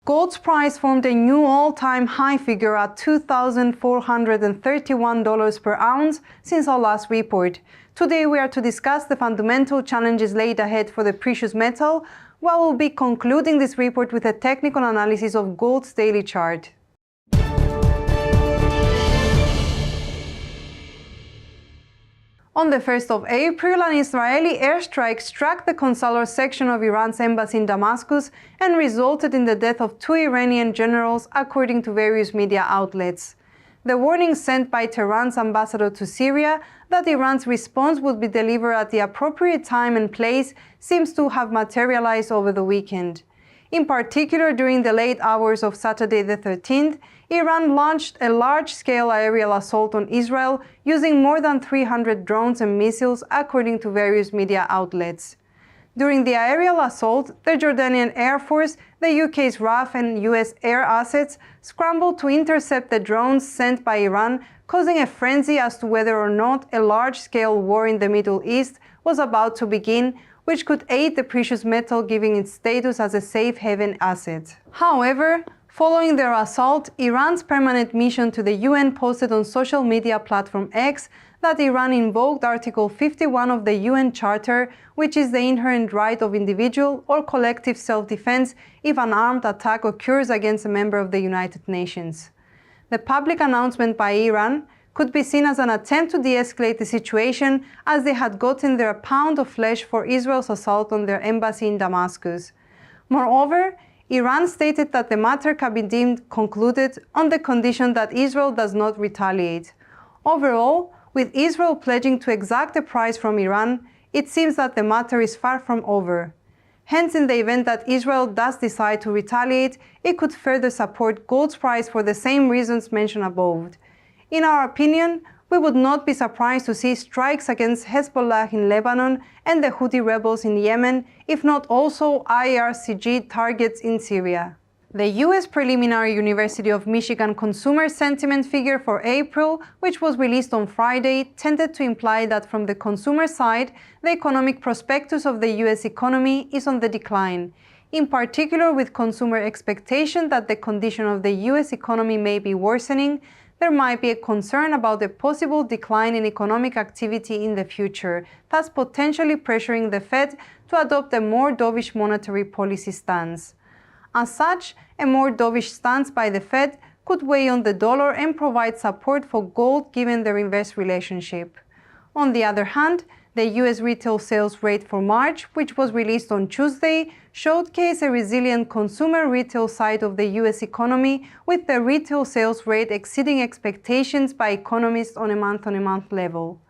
Gold's price formed a new all-time high figure at $2,431 per ounce since our last report. Today we are to discuss the fundamental challenges laid ahead for the precious metal, while we'll be concluding this report with a technical analysis of gold's daily chart. On the 1st of April, an Israeli airstrike struck the consular section of Iran's embassy in Damascus and resulted in the death of 2 Iranian generals, according to various media outlets. The warning sent by Tehran's ambassador to Syria that Iran's response would be delivered at the appropriate time and place seems to have materialized over the weekend. In particular, during the late hours of Saturday the 13th, Iran launched a large-scale aerial assault on Israel using more than 300 drones and missiles, according to various media outlets. During the aerial assault, the Jordanian Air Force, the UK's RAF and US air assets scrambled to intercept the drones sent by Iran, causing a frenzy as to whether or not a large-scale war in the Middle East was about to begin, which could aid the precious metal, giving its status as a safe haven asset. However, following their assault, Iran's permanent mission to the UN posted on social media platform X that Iran invoked Article 51 of the UN Charter, which is the inherent right of individual or collective self-defense if an armed attack occurs against a member of the United Nations. The public announcement by Iran could be seen as an attempt to de-escalate the situation, as they had gotten their pound of flesh for Israel's assault on their embassy in Damascus. Moreover, Iran stated that the matter can be deemed concluded on the condition that Israel does not retaliate. Overall, with Israel pledging to exact a price from Iran, it seems that the matter is far from over. Hence, in the event that Israel does decide to retaliate, it could further support gold's price for the same reasons mentioned above. In our opinion, we would not be surprised to see strikes against Hezbollah in Lebanon and the Houthi rebels in Yemen, if not also IRGC targets in Syria. The U.S. preliminary University of Michigan consumer sentiment figure for April, which was released on Friday, tended to imply that from the consumer side, the economic prospectus of the U.S. economy is on the decline, in particular with consumer expectation that the condition of the U.S. economy may be worsening. There might be a concern about a possible decline in economic activity in the future, thus potentially pressuring the Fed to adopt a more dovish monetary policy stance. As such, a more dovish stance by the Fed could weigh on the dollar and provide support for gold given their inverse relationship. On the other hand, the U.S. retail sales rate for March, which was released on Tuesday, showcased a resilient consumer retail side of the U.S. economy, with the retail sales rate exceeding expectations by economists on a month-on-month level.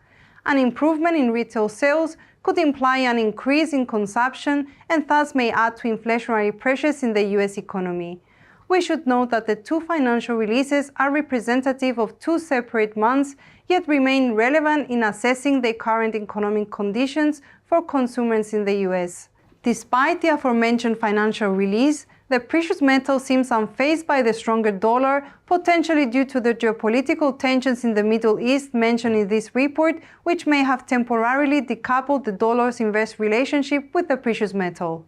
An improvement in retail sales could imply an increase in consumption and thus may add to inflationary pressures in the U.S. economy. We should note that the 2 financial releases are representative of 2 separate months, yet remain relevant in assessing the current economic conditions for consumers in the U.S. Despite the aforementioned financial release, the precious metal seems unfazed by the stronger dollar, potentially due to the geopolitical tensions in the Middle East mentioned in this report, which may have temporarily decoupled the dollar's inverse relationship with the precious metal.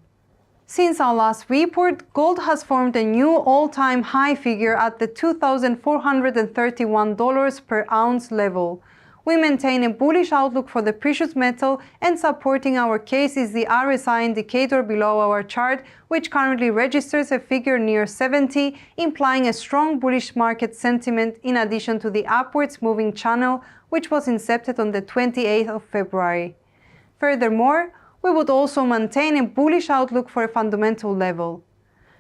Since our last report, gold has formed a new all-time high figure at the $2,431 per ounce level. We maintain a bullish outlook for the precious metal, and supporting our case is the RSI indicator below our chart, which currently registers a figure near 70, implying a strong bullish market sentiment in addition to the upwards moving channel, which was incepted on the 28th of February. Furthermore, we would also maintain a bullish outlook for a fundamental level.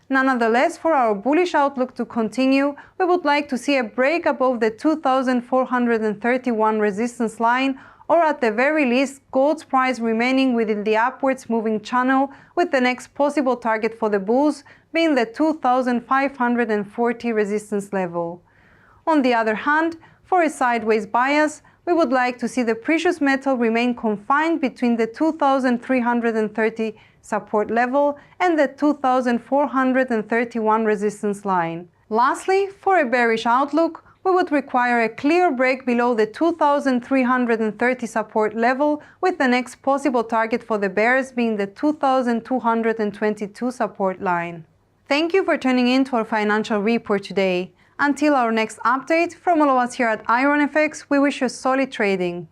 Nonetheless, for our bullish outlook to continue, we would like to see a break above the 2,431 resistance line, or at the very least, gold's price remaining within the upwards moving channel, with the next possible target for the bulls being the 2,540 resistance level. On the other hand, for a sideways bias, we would like to see the precious metal remain confined between the 2,330 support level and the 2,431 resistance line. Lastly, for a bearish outlook, we would require a clear break below the 2,330 support level, with the next possible target for the bears being the 2,222 support line. Thank you for tuning in to our financial report today. Until our next update, from all of us here at IronFX, we wish you solid trading.